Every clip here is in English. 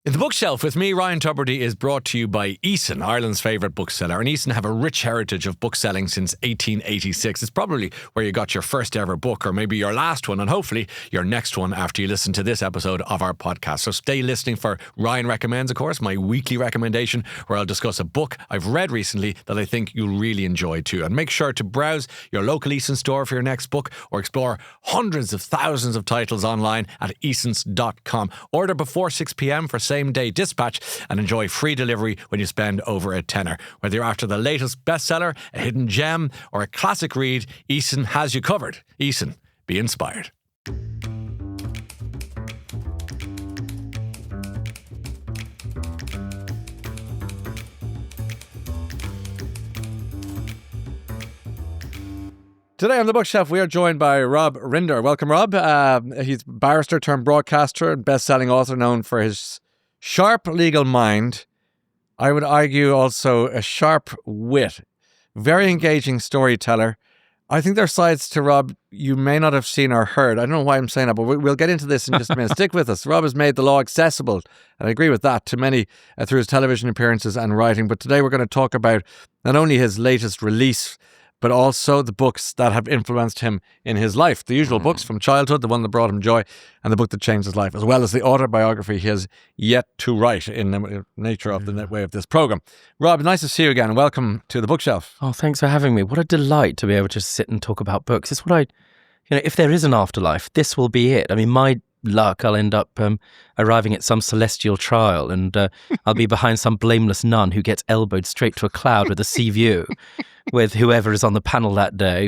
In the Bookshelf with me, Ryan Tubridy, is brought to you by Eason, Ireland's favourite bookseller. And Eason have a rich heritage of book selling since 1886. It's probably where you got your first ever book, or maybe your last one, and hopefully your next one after you listen to this episode of our podcast. So stay listening for Ryan Recommends, of course, my weekly recommendation, where I'll discuss a book I've read recently that I think you'll really enjoy too. And make sure to browse your local Eason store for your next book, or explore hundreds of thousands of titles online at easons.com. Order before 6 p.m. for same-day dispatch and enjoy free delivery when you spend over a tenner. Whether you're after the latest bestseller, a hidden gem, or a classic read, Eason has you covered. Eason, be inspired. Today on the Bookshelf, we are joined by Rob Rinder. Welcome, Rob. He's barrister turned broadcaster and best-selling author known for his sharp legal mind. I would argue also a sharp wit. Very engaging storyteller. I think there are sides to Rob you may not have seen or heard. I don't know why I'm saying that, but we'll get into this in just a minute. Stick with us. Rob has made the law accessible, and I agree with that, to many through his television appearances and writing. But today we're going to talk about not only his latest release, but also the books that have influenced him in his life. The usual books from childhood, the one that brought him joy, and the book that changed his life, as well as the autobiography he has yet to write in the nature of the way of this program. Rob, nice to see you again, and welcome to the Bookshelf. Oh, thanks for having me. What a delight to be able to sit and talk about books. It's what if there is an afterlife, this will be it. I mean, my luck, I'll end up arriving at some celestial trial, and I'll be behind some blameless nun who gets elbowed straight to a cloud with a sea view with whoever is on the panel that day.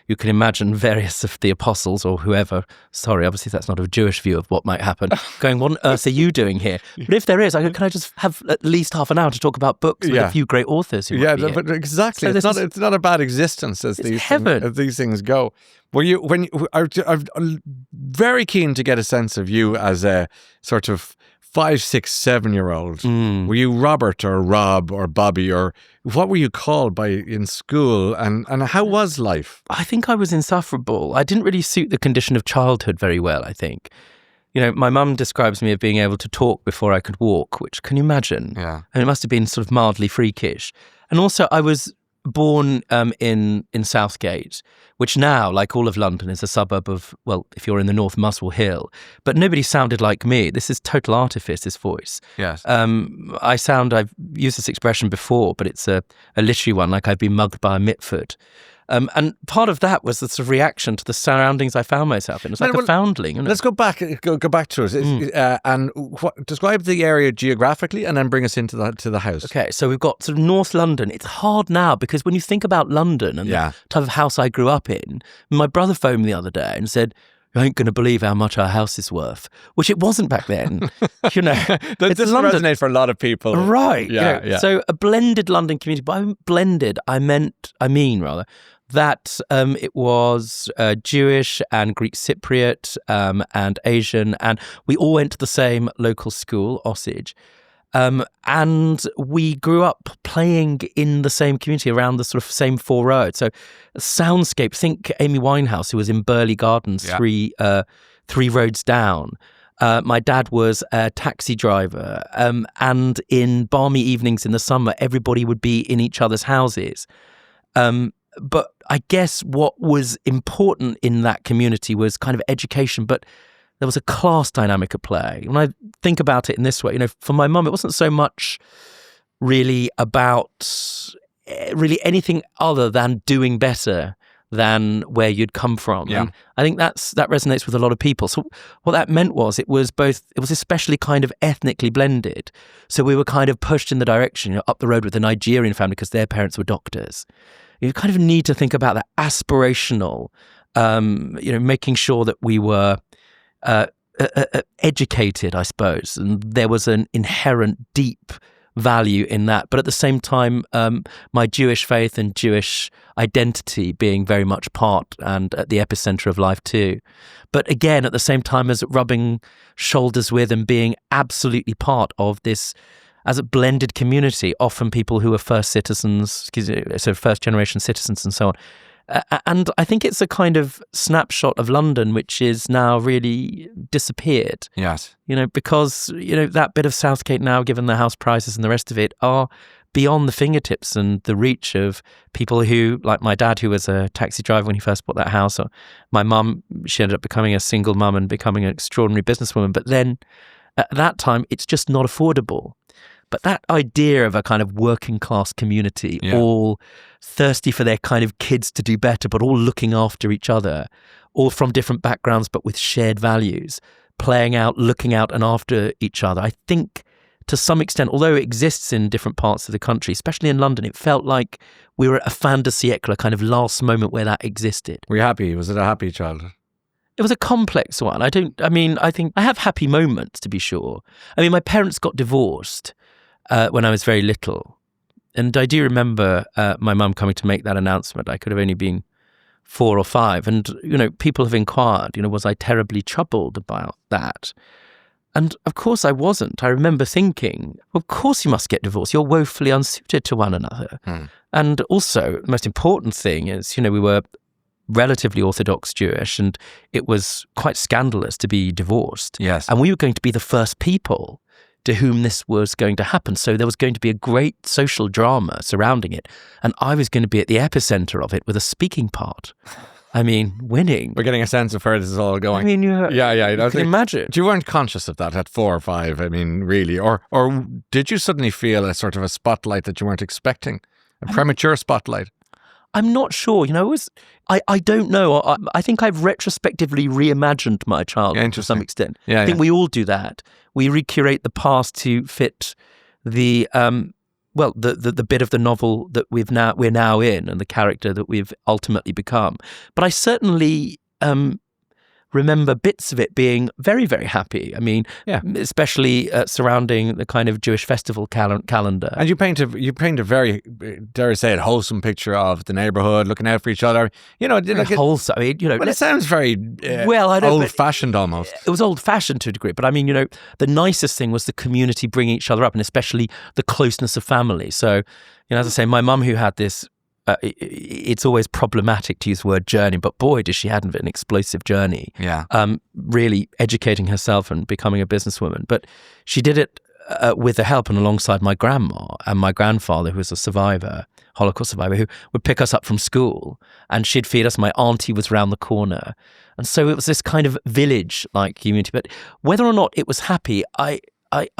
You can imagine various of the apostles or whoever, sorry, obviously that's not a Jewish view of what might happen, going, what on earth are you doing here? But if there is, can I just have at least half an hour to talk about books with a few great authors who might be but exactly. So it's not a bad existence as these things go. I'm very keen to get a sense of you as a sort of 5, 6, 7-year-old. Were you Robert or Rob or Bobby, or what were you called in school, and how was life? I think I was insufferable. I didn't really suit the condition of childhood very well, I think. My mum describes me as being able to talk before I could walk, which, can you imagine? Yeah. And it must have been sort of mildly freakish. And also I was born in Southgate, which now, like all of London, is a suburb of, well, if you're in the north, Muswell Hill. But nobody sounded like me. This is total artifice, this voice. Yes. I've used this expression before, but it's a literary one, like I've been mugged by a Mitford. And part of that was the sort of reaction to the surroundings I found myself in. It was like a foundling. Let's go back to it. And describe the area geographically, and then bring us into the house. Okay, so we've got sort of North London. It's hard now because when you think about London and the type of house I grew up in, my brother phoned me the other day and said, "You ain't going to believe how much our house is worth," which it wasn't back then. That doesn't resonate for a lot of people. Right. Yeah. So a blended London community. By blended, I mean that it was Jewish and Greek Cypriot and Asian, and we all went to the same local school, Osage. And we grew up playing in the same community around the sort of same 4 roads. So soundscape, think Amy Winehouse, who was in Burley Gardens, three roads down. My dad was a taxi driver, and in balmy evenings in the summer, everybody would be in each other's houses. But I guess what was important in that community was kind of education, but there was a class dynamic at play. When I think about it in this way, for my mum, it wasn't so much really about anything other than doing better than where you'd come from. Yeah. And I think that resonates with a lot of people. So what that meant was it was especially kind of ethnically blended. So we were kind of pushed in the direction, up the road with a Nigerian family because their parents were doctors. You kind of need to think about that aspirational, making sure that we were educated, I suppose. And there was an inherent deep value in that. But at the same time, my Jewish faith and Jewish identity being very much part and at the epicenter of life too. But again, at the same time as rubbing shoulders with and being absolutely part of this as a blended community, often people who are first generation citizens and so on. And I think it's a kind of snapshot of London which is now really disappeared. Yes. Because, that bit of Southgate now, given the house prices and the rest of it, are beyond the fingertips and the reach of people who, like my dad, who was a taxi driver when he first bought that house, or my mum, she ended up becoming a single mum and becoming an extraordinary businesswoman. But then at that time, it's just not affordable. But that idea of a kind of working class community, all thirsty for their kind of kids to do better, but all looking after each other, all from different backgrounds, but with shared values, playing out, looking out and after each other. I think to some extent, although it exists in different parts of the country, especially in London, it felt like we were at a fin de siècle, kind of last moment where that existed. Were you happy? Was it a happy childhood? It was a complex one. I think I have happy moments, to be sure. My parents got divorced when I was very little. And I do remember my mum coming to make that announcement. I could have only been 4 or 5. And, people have inquired, was I terribly troubled about that? And of course I wasn't. I remember thinking, of course you must get divorced. You're woefully unsuited to one another. And also, the most important thing is, we were relatively Orthodox Jewish, and it was quite scandalous to be divorced. Yes. And we were going to be the first people to whom this was going to happen. So there was going to be a great social drama surrounding it. And I was going to be at the epicenter of it with a speaking part. Winning. We're getting a sense of where this is all going. You can imagine. You weren't conscious of that at 4 or 5, really? Or did you suddenly feel a sort of a spotlight that you weren't expecting? A premature spotlight? I'm not sure. I don't know. I think I've retrospectively reimagined my childhood to some extent. I think we all do that. We recurate the past to fit the the bit of the novel that we're now in and the character that we've ultimately become. But I certainly remember bits of it being very, very happy. Especially surrounding the kind of Jewish festival calendar. And you paint a very, dare I say it, wholesome picture of the neighborhood, looking out for each other. Wholesome. Well, it sounds very old-fashioned almost. It was old-fashioned to a degree, but the nicest thing was the community bringing each other up, and especially the closeness of family. So, as I say, my mum, who had this. It's always problematic to use the word journey, but boy, does she have an explosive journey. Yeah. Really educating herself and becoming a businesswoman. But she did it with the help and alongside my grandma and my grandfather, who was a survivor, Holocaust survivor, who would pick us up from school and she'd feed us. My auntie was round the corner. And so it was this kind of village-like community. But whether or not it was happy, I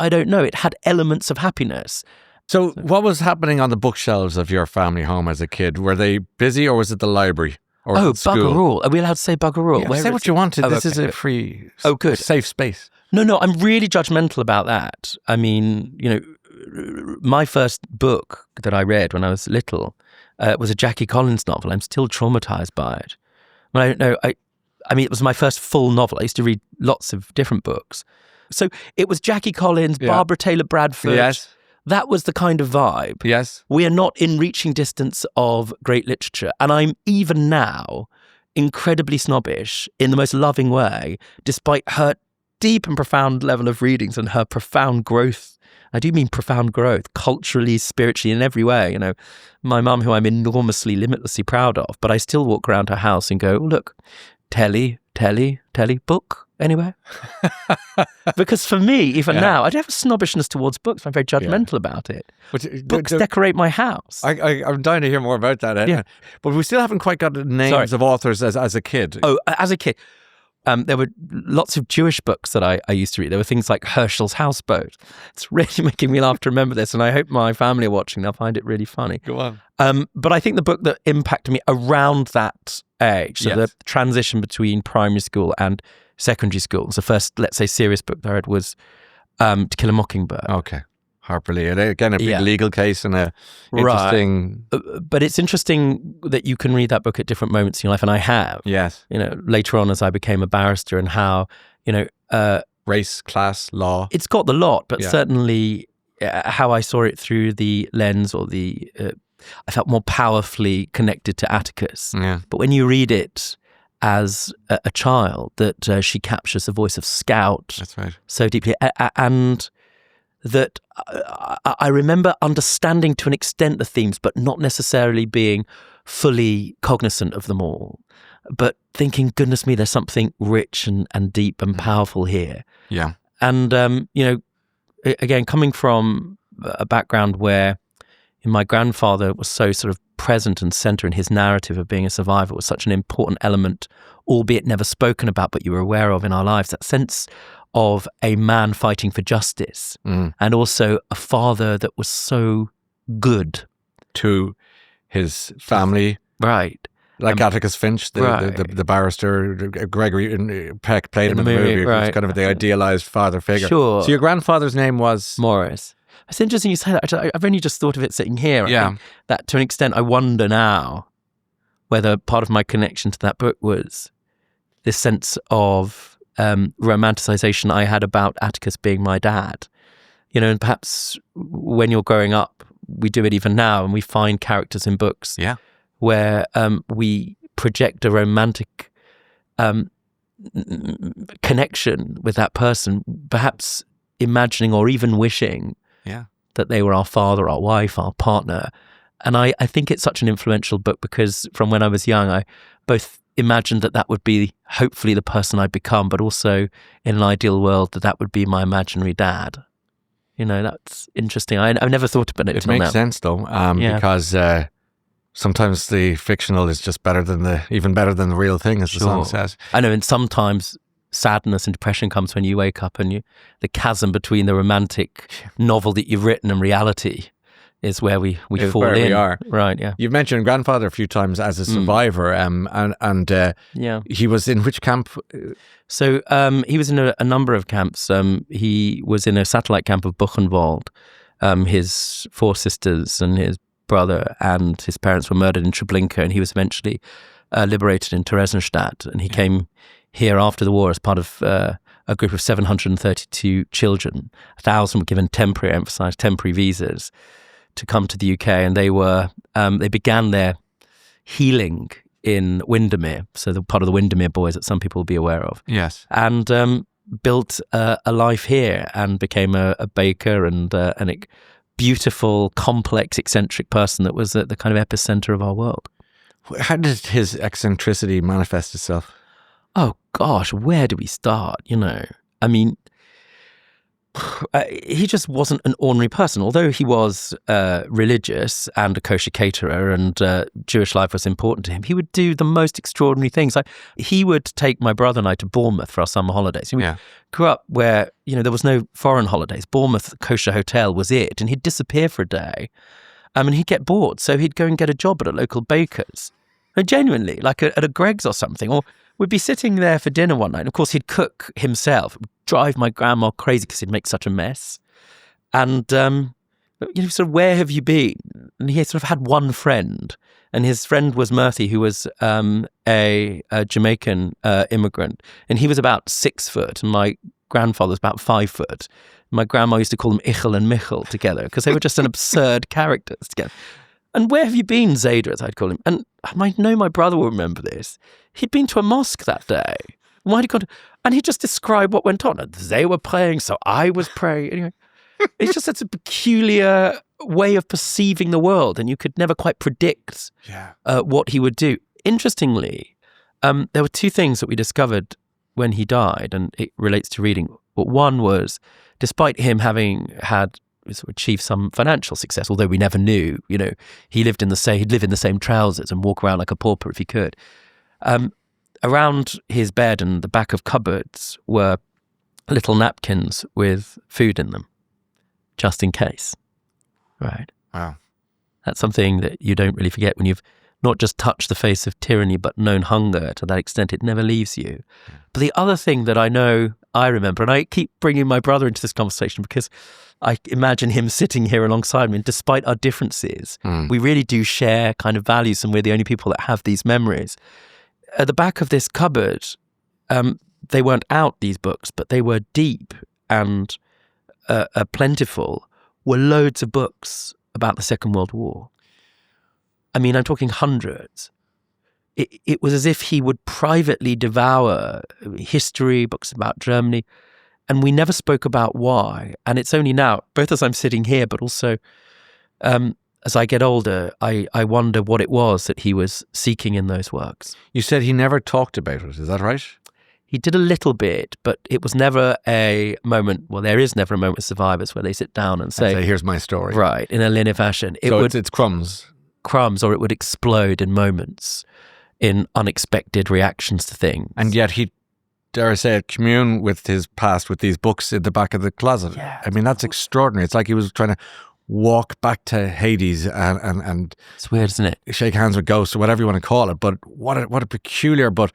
don't know. It had elements of happiness. So what was happening on the bookshelves of your family home as a kid? Were they busy, or was it the library? Or bugger all. Are we allowed to say bugger all? Yeah, say what you wanted. This is a free, good. safe space. No, I'm really judgmental about that. My first book that I read when I was little was a Jackie Collins novel. I'm still traumatized by it. I don't know. It was my first full novel. I used to read lots of different books. So it was Jackie Collins, Barbara Taylor Bradford. Yes. That was the kind of vibe. Yes. We are not in reaching distance of great literature. And I'm even now incredibly snobbish in the most loving way, despite her deep and profound level of readings and her profound growth. I do mean profound growth, culturally, spiritually, in every way. My mum, who I'm enormously, limitlessly proud of, but I still walk around her house and go, oh, look, telly, book, anywhere? Because for me, even now, I don't have a snobbishness towards books. I'm very judgmental about it. Books decorate my house. I'm dying to hear more about that. Yeah. But we still haven't quite got the names of authors as a kid. Oh, as a kid. There were lots of Jewish books that I used to read. There were things like Herschel's Houseboat. It's really making me laugh to remember this, and I hope my family are watching. They'll find it really funny. Go on. But I think the book that impacted me around that age, so the transition between primary school and secondary school, was the first, let's say, serious book that I read was To Kill a Mockingbird. Okay. Harper Lee. Again, a big legal case and a interesting... But it's interesting that you can read that book at different moments in your life, and I have. Yes. Later on as I became a barrister, and how, race, class, law. It's got the lot, but certainly how I saw it through the lens or the... I felt more powerfully connected to Atticus. Yeah. But when you read it as a child, that she captures the voice of Scout. That's right. So deeply. And that I remember understanding to an extent the themes, but not necessarily being fully cognizant of them all, but thinking, goodness me, there's something rich and deep and powerful here. Yeah. And, again, coming from a background where my grandfather was so sort of present and center in his narrative of being a survivor, was such an important element, albeit never spoken about, but you were aware of in our lives, that sense of a man fighting for justice, and also a father that was so good to his family. Right. Like Atticus Finch, the barrister, Gregory Peck played him in the movie. Right. It's kind of the idealized father figure. Sure. So your grandfather's name was? Morris. It's interesting you say that. I've only just thought of it sitting here. I think that to an extent, I wonder now whether part of my connection to that book was this sense of romanticization I had about Atticus being my dad. And perhaps when you're growing up, we do it even now, and we find characters in books where we project a romantic connection with that person, perhaps imagining or even wishing that they were our father, our wife, our partner. And I think it's such an influential book because from when I was young, I both imagined that would be hopefully the person I'd become, but also in an ideal world that would be my imaginary dad. That's interesting. I've never thought about it till now. It makes sense though, because sometimes the fictional is just even better than the real thing, as the song says. I know, and sometimes sadness and depression comes when you wake up and the chasm between the romantic novel that you've written and reality is where we fall in. We are. Right, yeah. You've mentioned grandfather a few times as a survivor, and he was in which camp? So he was in a number of camps. He was in a satellite camp of Buchenwald. His 4 sisters and his brother and his parents were murdered in Treblinka, and he was eventually liberated in Theresienstadt. And he came here after the war as part of a group of 732 children. 1,000 were given temporary visas to come to the UK, and they began their healing in Windermere, so the part of the Windermere boys that some people will be aware of. Yes. And built a life here and became a baker and a beautiful, complex, eccentric person that was at the kind of epicenter of our world. How did his eccentricity manifest itself? Oh gosh, where do we start? I mean, he just wasn't an ordinary person. Although he was religious and a kosher caterer, and Jewish life was important to him, he would do the most extraordinary things. Like, he would take my brother and I to Bournemouth for our summer holidays. We grew up where there was no foreign holidays. Bournemouth Kosher Hotel was it, and he'd disappear for a day, and he'd get bored, so he'd go and get a job at a local baker's. Genuinely, like at a Greg's or something, or we'd be sitting there for dinner one night. And of course, he'd cook himself. It would drive my grandma crazy because he'd make such a mess. And, sort of, where have you been? And he sort of had one friend. And his friend was Murthy, who was a Jamaican immigrant. And he was about 6 foot. And my grandfather was about 5 foot. My grandma used to call them Ichel and Michel together because they were just an absurd characters together. And where have you been, Zayda, as I'd call him? And I know my brother will remember this. He'd been to a mosque that day. Why had he gone? And he just described what went on. They were praying, so I was praying. Anyway, it's just such a peculiar way of perceiving the world, and you could never quite predict what he would do. Interestingly, there were 2 things that we discovered when he died, and it relates to reading. But one was, despite him having achieve some financial success, although we never knew, he'd live in the same trousers and walk around like a pauper if he could. Around his bed and the back of cupboards were little napkins with food in them, just in case. Right. Wow. That's something that you don't really forget when you've not just touched the face of tyranny, but known hunger to that extent. It never leaves you. Yeah. But the other thing that I remember, and I keep bringing my brother into this conversation because I imagine him sitting here alongside me, and despite our differences, we really do share kind of values, and we're the only people that have these memories. At the back of this cupboard, they weren't out, these books, but they were deep and plentiful, were loads of books about the Second World War. I mean, I'm talking hundreds. It was as if he would privately devour history, books about Germany, and we never spoke about why. And it's only now, both as I'm sitting here, but also as I get older, I wonder what it was that he was seeking in those works. You said he never talked about it. Is that right? He did a little bit, but it was never a moment. Well, there is never a moment with survivors where they sit down and say, "Here's my story." Right, in a linear fashion. It's crumbs. Crumbs, or it would explode in moments, in unexpected reactions to things. And yet he, dare I say it, commune with his past with these books in the back of the closet. Yeah, I mean, that's extraordinary. It's like he was trying to walk back to Hades and it's weird, isn't it? Shake hands with ghosts or whatever you want to call it. But what a peculiar but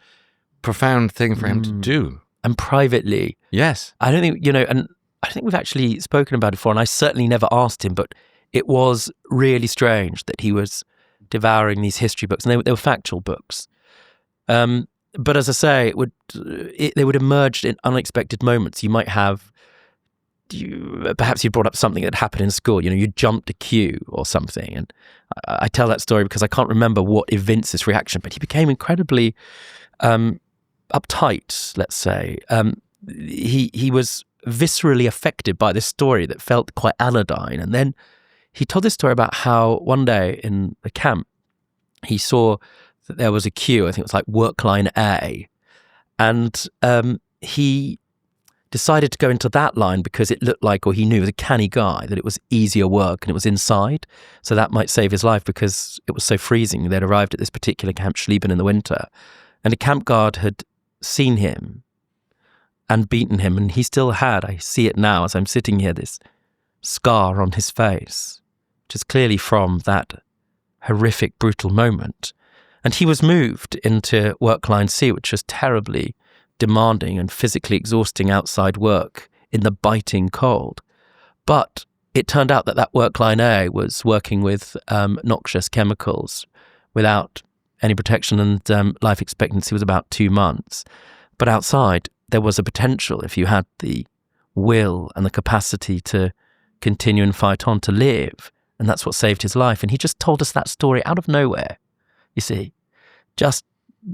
profound thing for him to do. And privately. Yes. I don't think, and I think we've actually spoken about it before, and I certainly never asked him, but it was really strange that he was devouring these history books, and they were factual books. But as I say, they would emerge in unexpected moments. You might have, perhaps you brought up something that happened in school. You jumped a queue or something, and I tell that story because I can't remember what evinced this reaction, but he became incredibly uptight, let's say. He was viscerally affected by this story that felt quite anodyne. And then he told this story about how one day in the camp, he saw that there was a queue, I think it was like work line A, and he decided to go into that line because it looked like, or he knew, he was a canny guy, that it was easier work and it was inside. So that might save his life because it was so freezing. They'd arrived at this particular camp, Schlieffen, in the winter, and a camp guard had seen him and beaten him, and he still had, I see it now as I'm sitting here, this scar on his face, which is clearly from that horrific, brutal moment. And he was moved into work line C, which was terribly demanding and physically exhausting outside work in the biting cold. But it turned out that work line A was working with noxious chemicals without any protection, and life expectancy was about 2 months. But outside, there was a potential, if you had the will and the capacity to continue and fight on, to live. And that's what saved his life. And he just told us that story out of nowhere, you see, just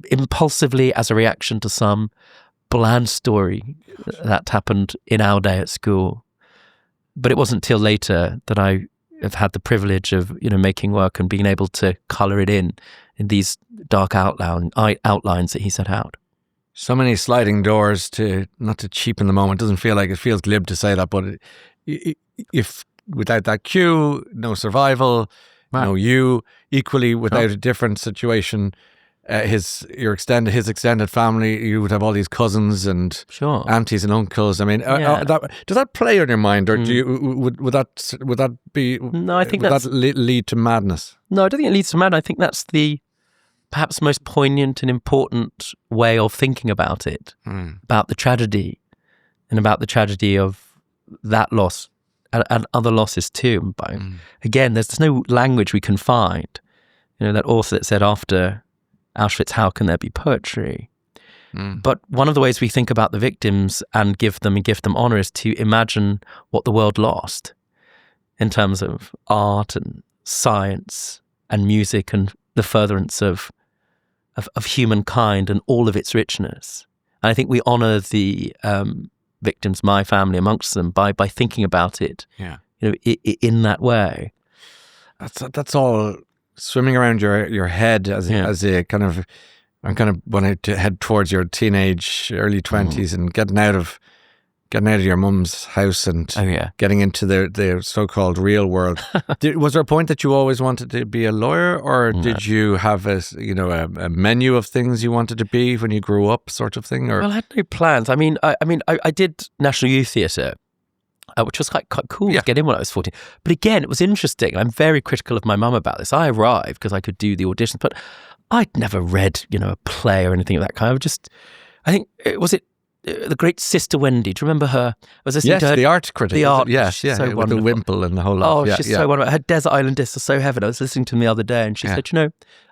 impulsively as a reaction to some bland story that happened in our day at school. But it wasn't till later that I have had the privilege of, making work and being able to colour it in these dark outlines that he set out. So many sliding doors not to cheapen the moment. It feels glib to say that, but if without that queue, no survival, no you, equally without a different situation, his extended family, you would have all these cousins and aunties and uncles. I mean, does that play on your mind, or do you would that be? No, I think would that lead to madness? No, I don't think it leads to madness. I think that's the perhaps most poignant and important way of thinking about it, about the tragedy, and about the tragedy of that loss and other losses too. But again, there's no language we can find. That author that said after Auschwitz, how can there be poetry? But one of the ways we think about the victims and give them honor is to imagine what the world lost in terms of art and science and music and the furtherance of humankind and all of its richness. And I think we honor the victims, my family amongst them, by thinking about it, in that way. That's all swimming around your head as a kind of, I'm kind of wanting to head towards your teenage, early 20s and getting out of your mum's house and getting into the so-called real world. Was there a point that you always wanted to be a lawyer, or did you have a menu of things you wanted to be when you grew up, sort of thing? Or? Well, I had no plans. I did National Youth Theatre, which was quite cool to get in when I was 14. But again, it was interesting. I'm very critical of my mum about this. I arrived because I could do the auditions, but I'd never read, a play or anything of that kind. I think, was it the great Sister Wendy? Do you remember her? The art critic. The art, so with the wimple and the whole lot. Oh, she's so wonderful. Her Desert Island Discs are so heaven. I was listening to them the other day, and she said,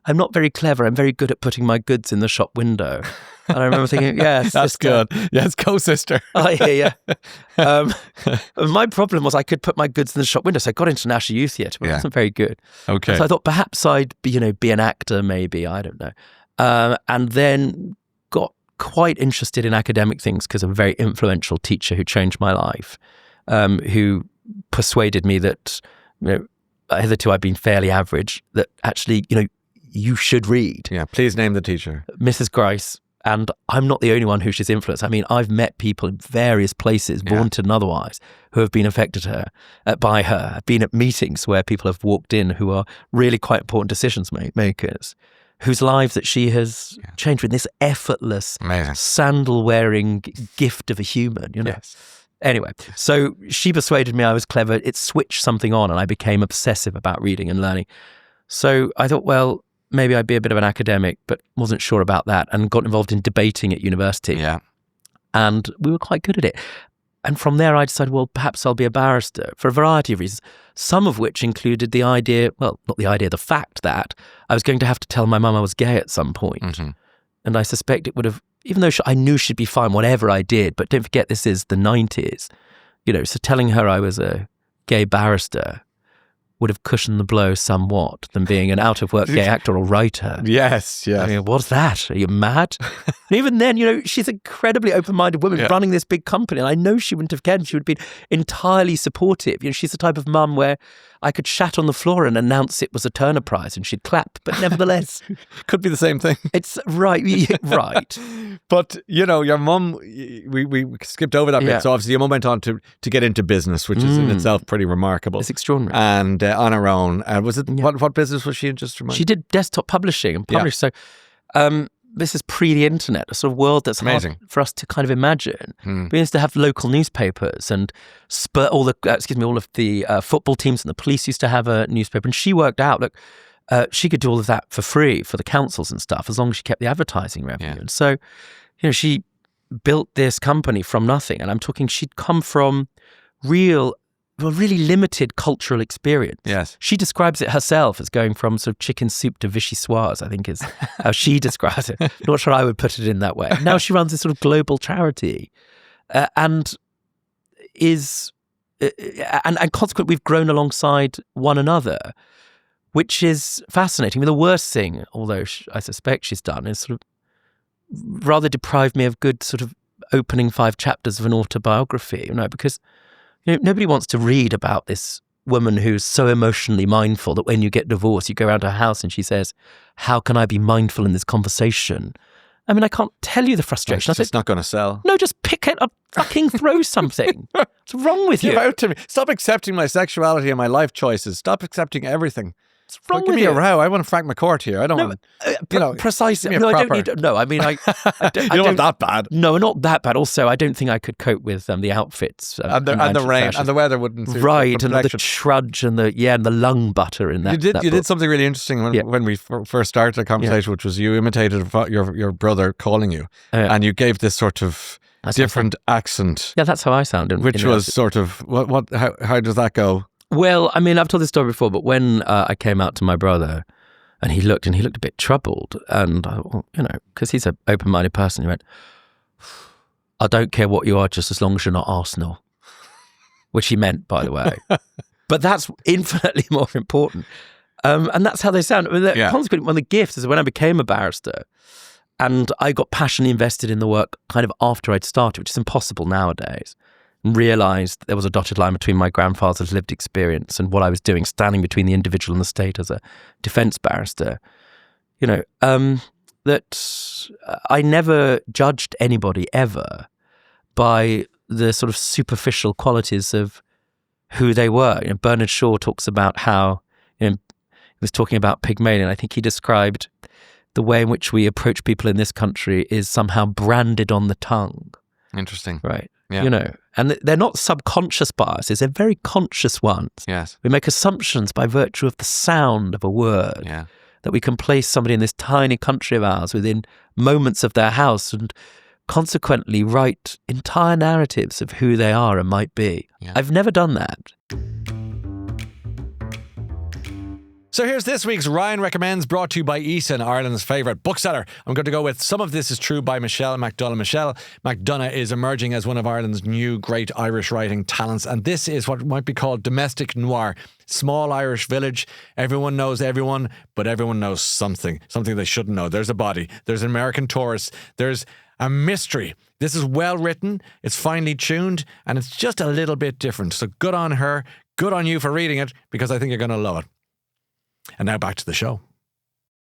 I'm not very clever. I'm very good at putting my goods in the shop window. And I remember thinking, yes, that's good. Yes, go, sister. Oh, yeah. My problem was I could put my goods in the shop window, so I got into National Youth Theatre, but it wasn't very good. Okay. So I thought perhaps I'd be an actor, maybe. I don't know. And then got quite interested in academic things because of a very influential teacher who changed my life, who persuaded me that hitherto I've been fairly average, that actually, you should read. Yeah, please name the teacher. Mrs. Grice. And I'm not the only one who she's influenced. I mean, I've met people in various places, vaunted and otherwise, who have been affected by her. I've been at meetings where people have walked in who are really quite important decisions makers, whose lives that she has changed with this effortless, sandal-wearing gift of a human, Yes. Anyway, so she persuaded me I was clever. It switched something on and I became obsessive about reading and learning. So I thought, well, maybe I'd be a bit of an academic, but wasn't sure about that, and got involved in debating at university. Yeah. And we were quite good at it. And from there, I decided, well, perhaps I'll be a barrister for a variety of reasons, some of which included the idea, well, not the idea, the fact that I was going to have to tell my mum I was gay at some point. Mm-hmm. And I suspect it would have, even though I knew she'd be fine, whatever I did, but don't forget this is the 90s, so telling her I was a gay barrister would have cushioned the blow somewhat than being an out-of-work gay actor or writer. Yes. I mean, what's that? Are you mad? And even then, she's an incredibly open-minded woman running this big company, and I know she wouldn't have cared. She would have been entirely supportive. She's the type of mum where I could shat on the floor and announce it was a Turner Prize, and she'd clap. But nevertheless, could be the same thing. It's right, right. But your mum, we skipped over that bit. So obviously, your mum went on to get into business, which is in itself pretty remarkable. It's extraordinary. And on her own, was it what business was she in? Just remind me. She did desktop publishing and published. So this is pre the internet, a sort of world that's amazing for us to kind of imagine. We used to have local newspapers and all of the football teams and the police used to have a newspaper. And she worked out, look, she could do all of that for free for the councils and stuff, as long as she kept the advertising revenue. And so, she built this company from nothing. And I'm talking, she'd come from really limited cultural experience. Yes. She describes it herself as going from sort of chicken soup to vichyssoise, I think is how she describes it. Not sure I would put it in that way. Now she runs this sort of global charity and consequently we've grown alongside one another, which is fascinating. I mean, the worst thing, although I suspect she's done, is sort of rather deprived me of good sort of opening 5 chapters of an autobiography, because nobody wants to read about this woman who's so emotionally mindful that when you get divorced, you go around her house and she says, how can I be mindful in this conversation? I mean, I can't tell you the frustration. It's not going to sell. No, just pick it up, fucking throw something. What's wrong with you? Give out to me. Stop accepting my sexuality and my life choices. Stop accepting everything. What's wrong give with me you? a row. I want to frank my court here. I don't want precisely. No, I don't need. No, I mean, I don't want that bad. No, not that bad. Also, I don't think I could cope with the outfits and the rain and the weather wouldn't suit right, and the trudge and the lung butter in that. You did something really interesting when we first started the conversation, which was you imitated your brother calling you, and you gave this sort of different accent. Yeah, that's how I sounded. Which was sort of what? How does that go? Well, I mean, I've told this story before, but when I came out to my brother and he looked a bit troubled, and because he's an open-minded person, he went, I don't care what you are, just as long as you're not Arsenal, which he meant, by the way. But that's infinitely more important. And that's how they sound. I mean, consequently, one of the gifts is when I became a barrister and I got passionately invested in the work kind of after I'd started, which is impossible nowadays, and realised there was a dotted line between my grandfather's lived experience and what I was doing, standing between the individual and the state as a defence barrister, that I never judged anybody ever by the sort of superficial qualities of who they were. Bernard Shaw talks about how, he was talking about Pygmalion. I think he described the way in which we approach people in this country is somehow branded on the tongue. Interesting. Right. Yeah. And they're not subconscious biases, they're very conscious ones. Yes. We make assumptions by virtue of the sound of a word. Yeah. That we can place somebody in this tiny country of ours within moments of their house and consequently write entire narratives of who they are and might be. Yeah. I've never done that. So here's this week's Ryan Recommends, brought to you by Eason, Ireland's favourite bookseller. I'm going to go with Some of This Is True by Michelle McDonough. Michelle McDonough is emerging as one of Ireland's new great Irish writing talents, and this is what might be called domestic noir. Small Irish village, everyone knows everyone, but everyone knows something they shouldn't know. There's a body, there's an American tourist, there's a mystery. This is well written, it's finely tuned, and it's just a little bit different. So good on her. Good on you for reading it, because I think you're going to love it. And now back to the show.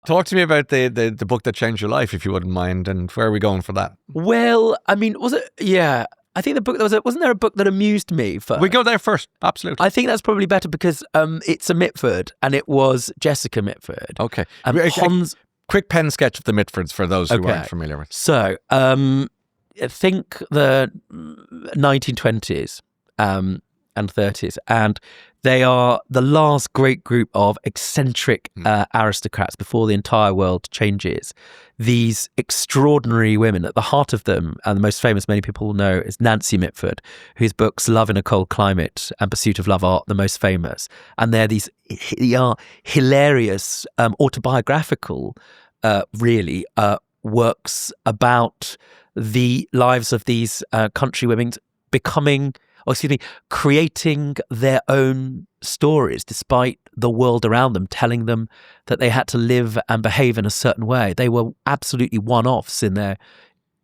Talk to me about the book that changed your life, if you wouldn't mind, and where are we going for that? Well, I mean, was it? Yeah, I think the book wasn't there a book that amused me first? We go there first, absolutely. I think that's probably better because it's a Mitford, and it was Jessica Mitford. Okay. Hans. Quick pen sketch of the Mitfords for those who aren't familiar with. So, I think the 1920s and 30s, and they are the last great group of eccentric aristocrats before the entire world changes. These extraordinary women, at the heart of them, and the most famous many people will know, is Nancy Mitford, whose books Love in a Cold Climate and Pursuit of Love are the most famous. And they're these hilarious autobiographical, works about the lives of these country women creating their own stories despite the world around them telling them that they had to live and behave in a certain way. They were absolutely one-offs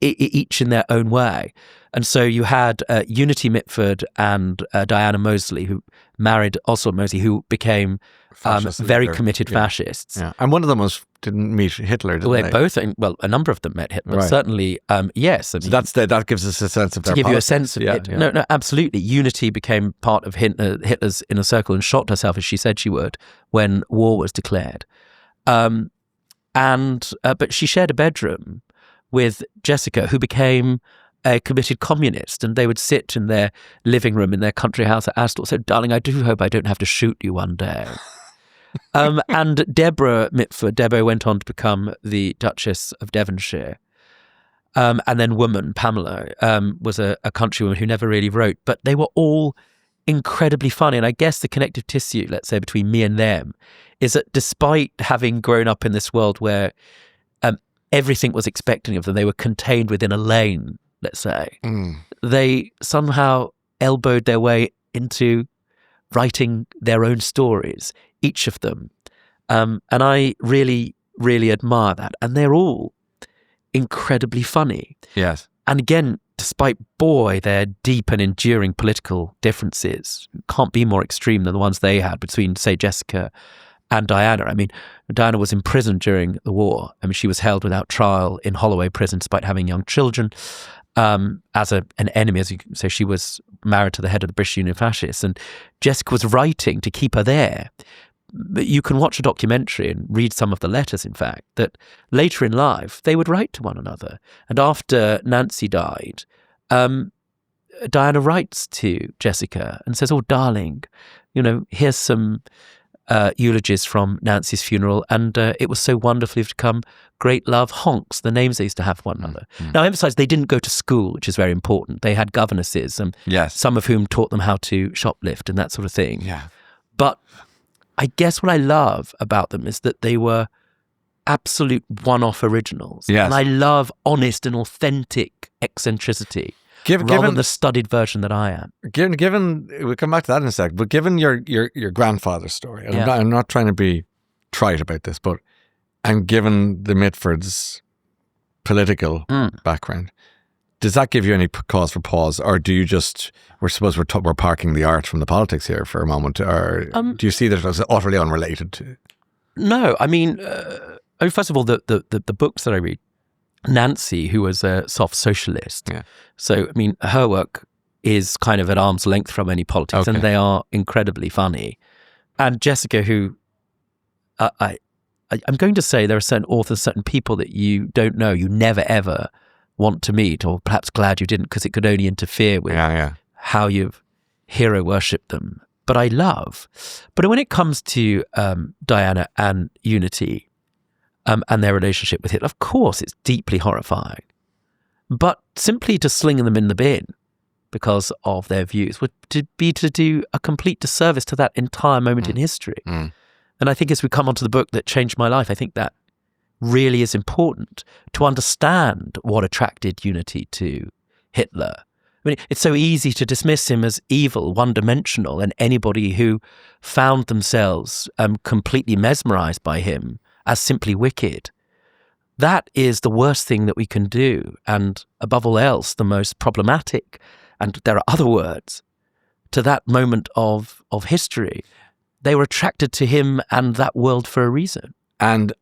each in their own way. And so you had Unity Mitford and Diana Moseley, who married Oswald Mosley, who became very committed fascists. Yeah. And one of them didn't meet Hitler, didn't they? Both, a number of them met Hitler, but certainly, yes. I mean, so that gives us a sense of their you a sense of it. Yeah. No, absolutely. Unity became part of Hitler's inner circle and shot herself, as she said she would, when war was declared. But she shared a bedroom with Jessica, who became a committed communist, and they would sit in their living room in their country house at Astor. So, darling, I do hope I don't have to shoot you one day. And Deborah Mitford, went on to become the Duchess of Devonshire. And then woman, Pamela, was a countrywoman who never really wrote, but they were all incredibly funny. And I guess the connective tissue, let's say, between me and them is that despite having grown up in this world where everything was expected of them, they were contained within a lane, let's say, they somehow elbowed their way into writing their own stories, each of them. And I really, really admire that. And they're all incredibly funny. Yes. And again, despite, their deep and enduring political differences can't be more extreme than the ones they had between, say, Jessica and Diana. I mean, Diana was imprisoned during the war. I mean, she was held without trial in Holloway Prison despite having young children. As an enemy, as you can say, she was married to the head of the British Union Fascists, and Jessica was writing to keep her there. But you can watch a documentary and read some of the letters, in fact, that later in life they would write to one another. And after Nancy died, Diana writes to Jessica and says, "Oh, darling, here's some eulogies from Nancy's funeral, and it was so wonderful to come. Great love, honks," the names they used to have one another. Now, I emphasize they didn't go to school, which is very important. They had governesses, some of whom taught them how to shoplift and that sort of thing. Yeah. But I guess what I love about them is that they were absolute one-off originals. Yes. And I love honest and authentic eccentricity. Rather than the studied version that I am. Given we'll come back to that in a sec, but given your grandfather's story, and I'm not trying to be trite about this, and given the Mitfords' political background, does that give you any cause for pause, or do you just? We're parking the art from the politics here for a moment, or do you see that as utterly unrelated to? No, I mean, first of all, the books that I read. Nancy, who was a soft socialist. Yeah. So, I mean, her work is kind of at arm's length from any politics, and they are incredibly funny. And Jessica, who I'm going to say there are certain authors, certain people that you don't know, you never ever want to meet, or perhaps glad you didn't, because it could only interfere with how you've hero worshipped them. But I love. But when it comes to Diana and Unity, and their relationship with Hitler, of course, it's deeply horrifying. But simply to sling them in the bin because of their views would be to do a complete disservice to that entire moment in history. And I think as we come onto the book that changed my life, I think that really is important to understand what attracted Unity to Hitler. I mean, it's so easy to dismiss him as evil, one-dimensional, and anybody who found themselves completely mesmerized by him as simply wicked. That is the worst thing that we can do, and above all else, the most problematic, and there are other words, to that moment of history. They were attracted to him and that world for a reason. And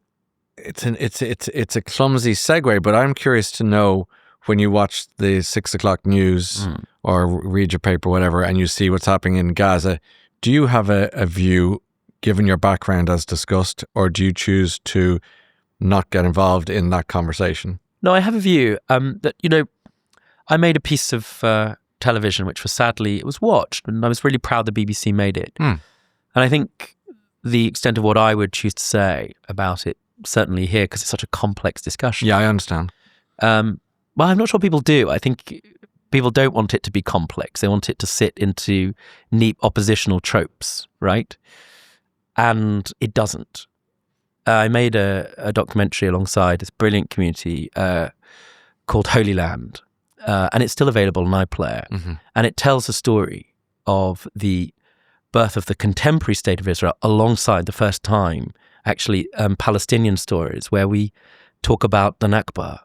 it's a clumsy segue, but I'm curious to know, when you watch the 6 o'clock news or read your paper, whatever, and you see what's happening in Gaza, do you have a view, given your background as discussed, or do you choose to not get involved in that conversation? No, I have a view that, I made a piece of television which it was watched, and I was really proud the BBC made it. And I think the extent of what I would choose to say about it, certainly here, because it's such a complex discussion. Yeah, I understand. Well, I'm not sure people do. I think people don't want it to be complex. They want it to sit into neat oppositional tropes, right? And it doesn't. I made a documentary alongside this brilliant community called Holy Land, and it's still available on iPlayer. And it tells the story of the birth of the contemporary state of Israel alongside the first time, actually, Palestinian stories where we talk about the Nakba.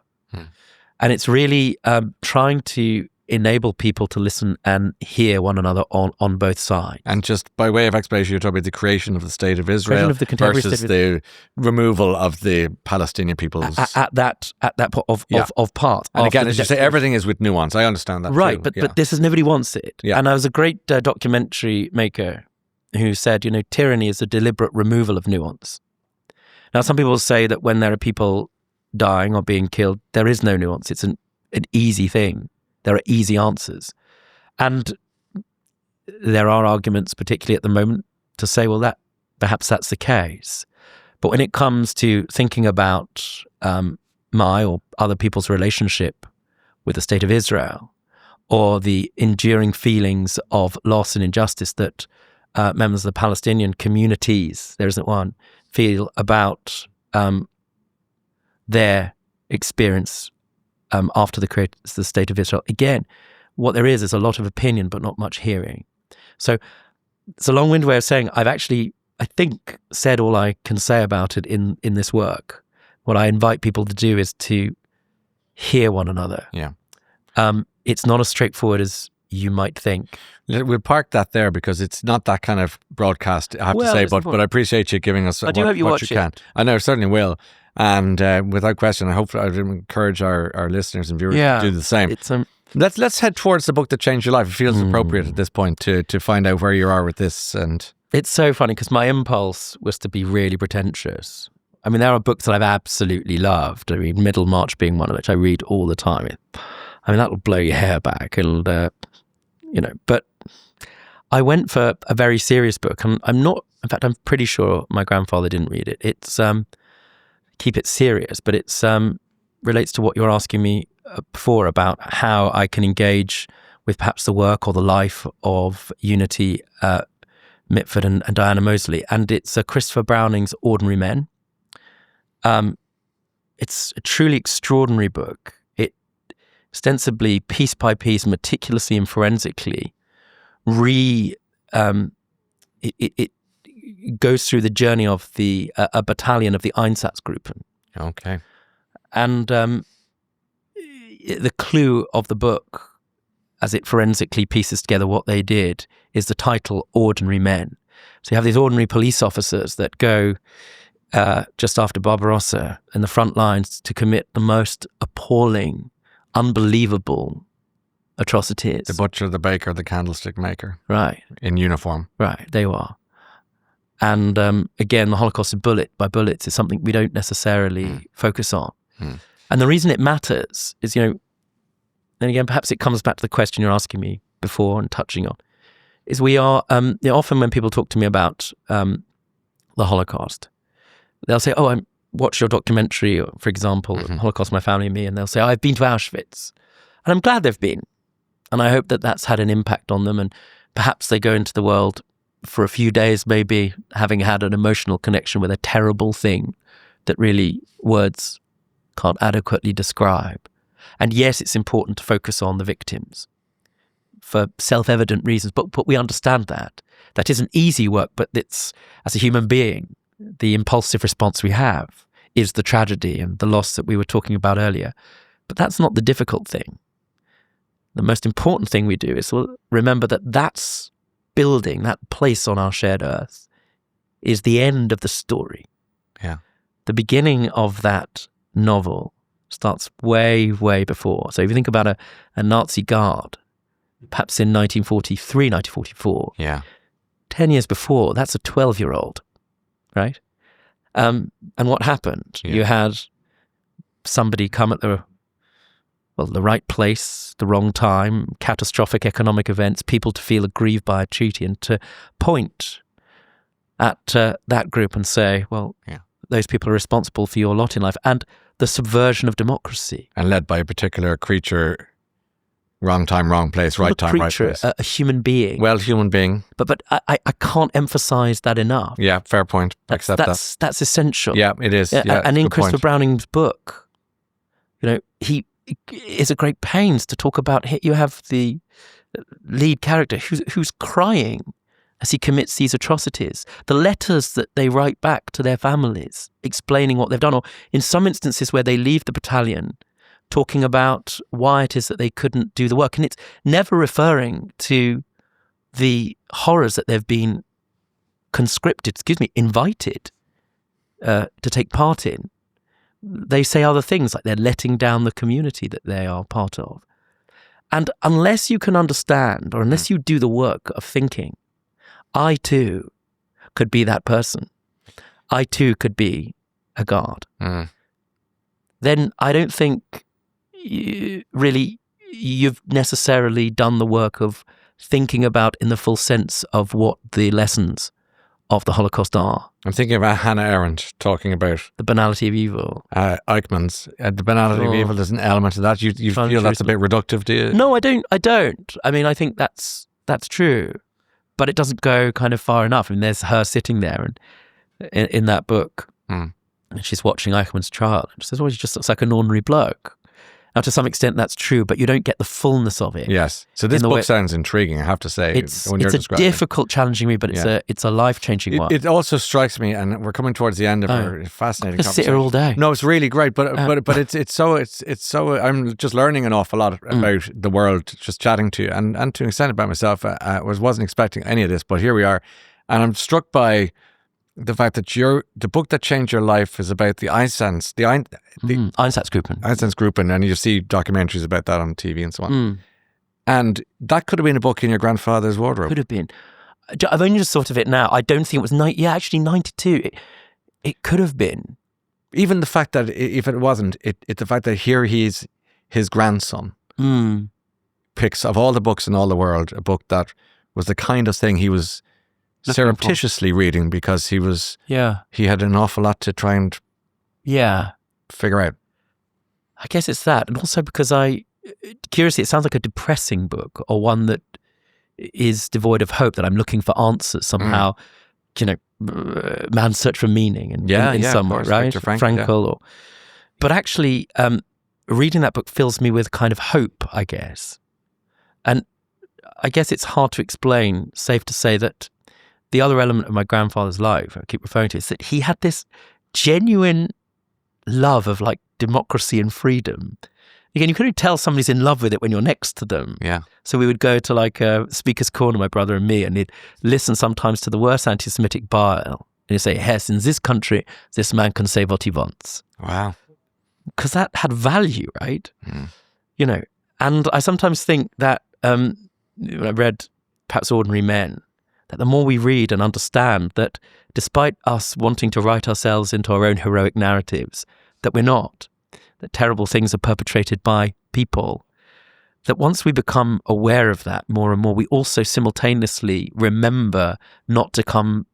And it's really trying to enable people to listen and hear one another on both sides. And just by way of explanation, you're talking about the creation of the state of Israel of the contemporary versus the removal of the Palestinian peoples. At that point of part. And again, as you say, everything is with nuance. I understand that right, too. but this is, nobody wants it. Yeah. And I was a great documentary maker who said, tyranny is a deliberate removal of nuance. Now, some people say that when there are people dying or being killed, there is no nuance. It's an easy thing. There are easy answers. And there are arguments, particularly at the moment, to say, well, perhaps that's the case. But when it comes to thinking about my or other people's relationship with the state of Israel, or the enduring feelings of loss and injustice that members of the Palestinian communities, there isn't one, feel about their experience after the state of Israel. Again, what there is a lot of opinion, but not much hearing. So it's a long-winded way of saying I've actually, I think, said all I can say about it in this work. What I invite people to do is to hear one another. Yeah. It's not as straightforward as you might think. We'll park that there because it's not that kind of broadcast, I have to say, but I appreciate you giving us I do hope you watch it. I know, certainly will. And without question, I hope I would encourage our listeners and viewers to do the same. Let's head towards the book that changed your life. It feels appropriate at this point to find out where you are with this. And it's so funny because my impulse was to be really pretentious. I mean, there are books that I've absolutely loved. I mean, Middlemarch being one of which I read all the time. I mean, that'll blow your hair back. And, but I went for a very serious book. And I'm pretty sure my grandfather didn't read it. It's Keep It Serious, but it's relates to what you were asking me before about how I can engage with perhaps the work or the life of Unity Mitford and Diana Mosley. And it's Christopher Browning's Ordinary Men. It's a truly extraordinary book. It ostensibly, piece by piece, meticulously and forensically, it goes through the journey of a battalion of the Einsatzgruppen. Okay. And the clue of the book, as it forensically pieces together what they did, is the title Ordinary Men. So you have these ordinary police officers that go just after Barbarossa in the front lines to commit the most appalling, unbelievable atrocities. The butcher, the baker, the candlestick maker. Right. In uniform. Right, they are. And again, the Holocaust of bullet by bullets is something we don't necessarily focus on. And the reason it matters is, and again, perhaps it comes back to the question you're asking me before and touching on, is we are, often when people talk to me about the Holocaust, they'll say, I watched your documentary, for example, Holocaust, My Family and Me, and they'll say, I've been to Auschwitz. And I'm glad they've been. And I hope that that's had an impact on them. And perhaps they go into the world for a few days, maybe having had an emotional connection with a terrible thing that really words can't adequately describe. And yes, it's important to focus on the victims for self-evident reasons, but we understand that. That isn't easy work, but it's, as a human being, the impulsive response we have is the tragedy and the loss that we were talking about earlier. But that's not the difficult thing. the most important thing we do is remember that that's building, that place on our shared earth, is the end of the story. Yeah. The beginning of that novel starts way, way before. So if you think about a Nazi guard, perhaps in 1943, 1944, 10 years before, that's a 12-year-old, right? And what happened? You had somebody come at the right place, the wrong time, catastrophic economic events, people to feel aggrieved by a treaty, and to point at that group and say, well, those people are responsible for your lot in life, and the subversion of democracy. And led by a particular creature, wrong time, wrong place, right time, right place. A human being. Well, human being. But I can't emphasize that enough. Yeah, fair point. Accept that. That's essential. Yeah, it is. Yeah, and in Christopher Browning's book, he is a great pains to talk about. You have the lead character who's crying as he commits these atrocities. The letters that they write back to their families explaining what they've done, or in some instances where they leave the battalion talking about why it is that they couldn't do the work. And it's never referring to the horrors that they've been invited to take part in. They say other things like they're letting down the community that they are part of. And unless you can understand, or unless you do the work of thinking, I too could be that person. I too could be a guard. Then I don't think you've necessarily done the work of thinking about in the full sense of what the lessons of the Holocaust are. I'm thinking about Hannah Arendt talking about the banality of evil. Eichmann's the banality of evil. There's an element of that. You feel that's a bit reductive, do you? No, I don't. I mean, I think that's true, but it doesn't go kind of far enough. I mean, there's her sitting there and in that book, and she's watching Eichmann's trial, and she says, "Oh, he just looks like an ordinary bloke." Now, to some extent, that's true, but you don't get the fullness of it. Yes. So this book sounds intriguing, I have to say. It's a difficult, challenging read, but it's a life-changing one. It also strikes me, and we're coming towards the end of our fascinating conversation. Sit here all day. No, it's really great, but it's so. I'm just learning an awful lot about the world, just chatting to you, and to an extent about myself. I wasn't expecting any of this, but here we are, and I'm struck by the fact that the book that changed your life is about the Einsatzgruppen. Einsatzgruppen, and you see documentaries about that on TV and so on. And that could have been a book in your grandfather's wardrobe. Could have been. I've only just thought of it now. I don't think it was 92. It could have been. Even the fact that if it wasn't, it's the fact that here he's his grandson picks, of all the books in all the world, a book that was the kind of thing he was surreptitiously reading, because he had an awful lot to try and figure out. I guess it's that, and also because curiously, it sounds like a depressing book, or one that is devoid of hope, that I'm looking for answers somehow. Man's search for meaning, in some way, right? Frankl, but actually, reading that book fills me with kind of hope, I guess, and I guess it's hard to explain. Safe to say that the other element of my grandfather's life, I keep referring to, is that he had this genuine love of like democracy and freedom. Again, you couldn't tell somebody's in love with it when you're next to them. Yeah. So we would go to like a speaker's corner, my brother and me, and he'd listen sometimes to the worst anti-Semitic bile. And he'd say, yes, in this country, this man can say what he wants. Wow. Because that had value, right? And I sometimes think that when I read perhaps Ordinary Men, that the more we read and understand that despite us wanting to write ourselves into our own heroic narratives, that we're not, that terrible things are perpetrated by people, that once we become aware of that more and more, we also simultaneously remember not to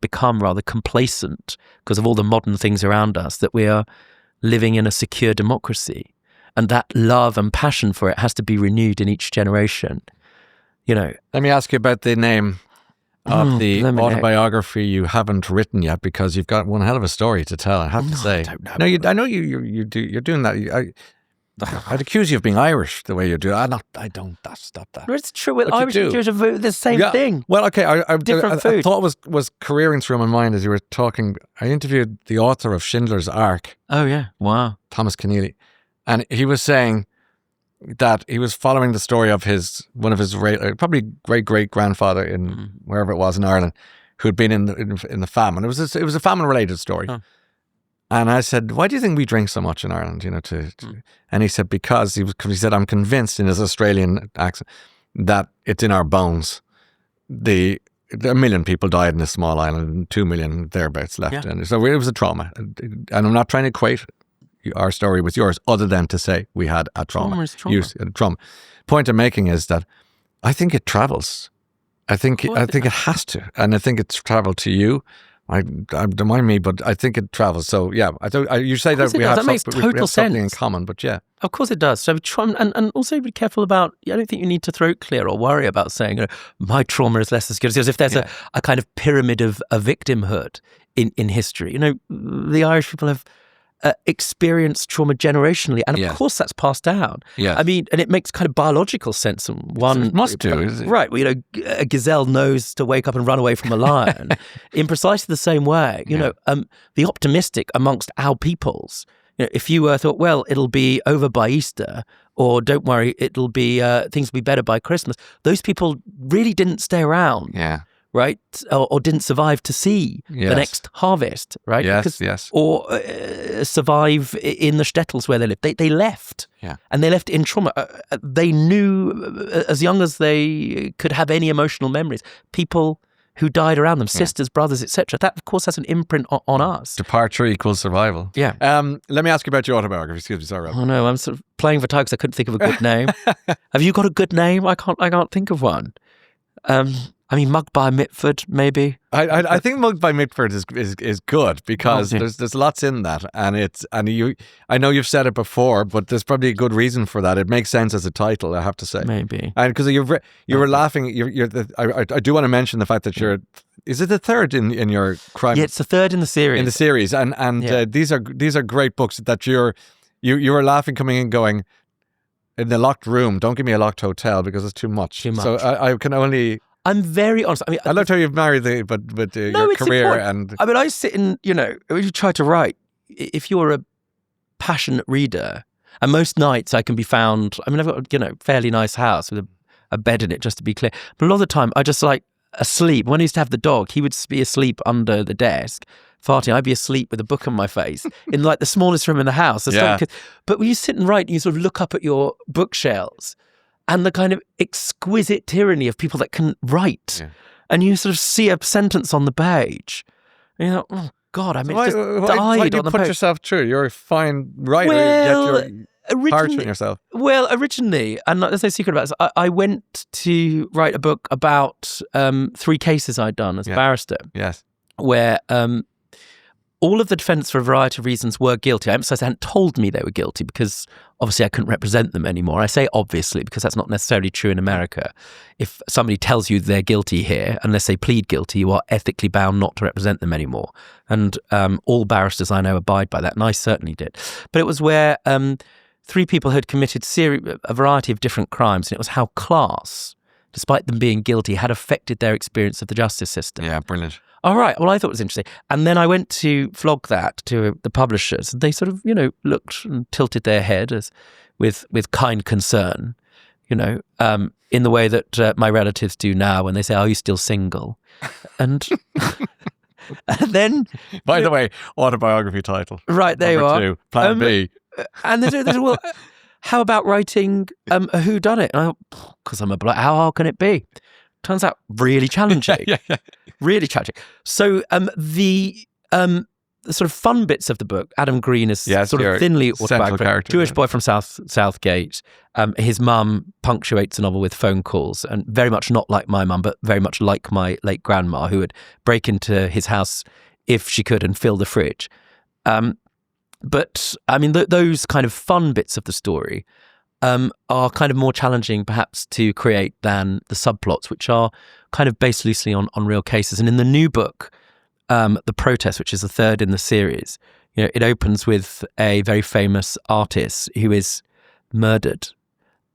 become rather complacent because of all the modern things around us, that we are living in a secure democracy. And that love and passion for it has to be renewed in each generation. Let me ask you about the name of the autobiography you haven't written yet, because you've got one hell of a story to tell, I have to say. I know you do. You're doing that. I'd accuse you of being Irish the way you do. I don't. Stop that. It's true. Well, Irish and Jewish are the same thing. Well, okay. Different food. I thought was careering through my mind as you were talking. I interviewed the author of Schindler's Ark. Oh yeah! Wow. Thomas Keneally, and he was saying that he was following the story of one of his probably great grandfather in wherever it was in Ireland, who had been in the famine. It was a famine related story. Oh. And I said, why do you think we drink so much in Ireland? And he said, because he said, I'm convinced in his Australian accent that it's in our bones. A million people died in this small island, and 2 million thereabouts left. Yeah. And so it was a trauma. And I'm not trying to equate our story with yours, other than to say we had a trauma. Trauma. Point I'm making is that I think it travels. I think it has to, and I think it's traveled to you. I don't mind me, but I think it travels. So yeah, you say that we have something in common, but yeah, of course it does. So and also be careful about. I don't think you need to throat clear or worry about saying my trauma is less as good as if there's a kind of pyramid of a victimhood in history. The Irish people have experienced trauma generationally, and of course that's passed down. Yeah, I mean, and it makes kind of biological sense. It must do, right? Well, a gazelle knows to wake up and run away from a lion in precisely the same way. The optimistic amongst our peoples. If you thought, well, it'll be over by Easter, or don't worry, it'll be things will be better by Christmas. Those people really didn't stay around. Yeah. Right, or didn't survive to see the next harvest, right? Yes. Or survive in the shtetls where they lived. They left, and they left in trauma. They knew as young as they could have any emotional memories. People who died around them, sisters, brothers, etc. That, of course, has an imprint on us. Departure equals survival. Yeah. Let me ask you about your autobiography. Excuse me, sorry, Rob. Oh no, I'm sort of playing for time because I couldn't think of a good name. Have you got a good name? I can't think of one. I mean, Mugged by Mitford, maybe. I think Mugged by Mitford is good because there's lots in that, and I know you've said it before, but there's probably a good reason for that. It makes sense as a title, I have to say. Maybe. And because you were laughing, I do want to mention the fact that is it the third in your crime? Yeah, it's the third in the series. In the series, and these are great books that you were laughing coming in, going, in the locked room. Don't give me a locked hotel because it's too much. So I can only. I'm very honest. I mean, I loved how you've married your career and. I mean, I sit in. When you try to write, if you're a passionate reader, and most nights I can be found. I mean, I've got a fairly nice house with a bed in it, just to be clear. But a lot of the time, I just asleep. When I used to have the dog, he would be asleep under the desk, farting. I'd be asleep with a book on my face in the smallest room in the house. But when you sit and write, and you sort of look up at your bookshelves. And the kind of exquisite tyranny of people that can write. Yeah. And you sort of see a sentence on the page. And oh, God, I mean, it just died why do you on the put page. Yourself through? You're a fine writer. Well, you're torturing yourself. Well, originally, and there's no secret about this, I went to write a book about 3 cases I'd done as a barrister. Yes. Where all of the defendants, for a variety of reasons, were guilty. I emphasize they hadn't told me they were guilty because obviously I couldn't represent them anymore. I say obviously because that's not necessarily true in America. If somebody tells you they're guilty here, unless they plead guilty, you are ethically bound not to represent them anymore. And all barristers I know abide by that, and I certainly did. But it was where 3 people had committed a variety of different crimes, and it was how class, despite them being guilty, had affected their experience of the justice system. Yeah, brilliant. All right. Well, I thought it was interesting. And then I went to flog that to the publishers. They sort of, looked and tilted their head with kind concern, in the way that my relatives do now when they say, "Are you still single?" And, and then... By the way, autobiography title. Right, there you are. 2, Plan B. And they said, well, how about writing a whodunit? And I thought, because I'm a black, how hard can it be? Turns out really challenging. Really tragic. So the sort of fun bits of the book, Adam Green is sort of thinly autobiographical. Jewish boy from Southgate. His mum punctuates the novel with phone calls, and very much not like my mum, but very much like my late grandma, who would break into his house if she could and fill the fridge. But I mean, those kind of fun bits of the story are kind of more challenging perhaps to create than the subplots, which are kind of based loosely on real cases. And in the new book, The Protest, which is the 3rd in the series, it opens with a very famous artist who is murdered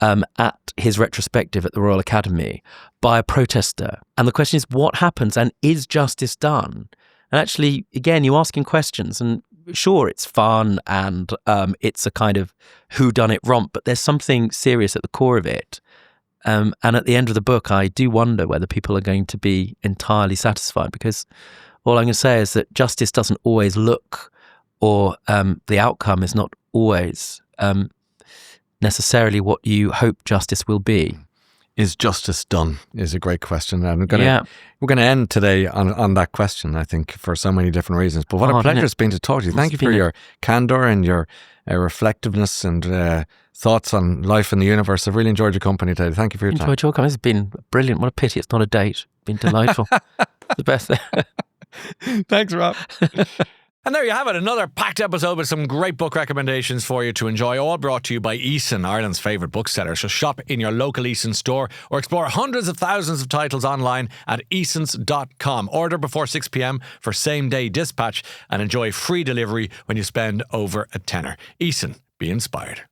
at his retrospective at the Royal Academy by a protester. And the question is, what happens and is justice done? And actually, again, you ask him questions, and sure, it's fun and it's a kind of whodunit romp, but there's something serious at the core of it. And at the end of the book, I do wonder whether people are going to be entirely satisfied, because all I'm going to say is that justice doesn't always look, or the outcome is not always necessarily what you hope justice will be. Is justice done? Is a great question. And we're going to end today on that question, I think, for so many different reasons. But what a pleasure it's been to talk to you. Thank you for your candor and your reflectiveness and thoughts on life and the universe. I've really enjoyed your company today. Thank you for your time. Enjoyed your company. It's been brilliant. What a pity it's not a date. It's been delightful. It's the best thing. Thanks, Rob. And there you have it, another packed episode with some great book recommendations for you to enjoy, all brought to you by Eason, Ireland's favourite bookseller. So shop in your local Eason store or explore hundreds of thousands of titles online at easons.com. Order before 6 p.m. for same-day dispatch and enjoy free delivery when you spend over a tenner. Eason, be inspired.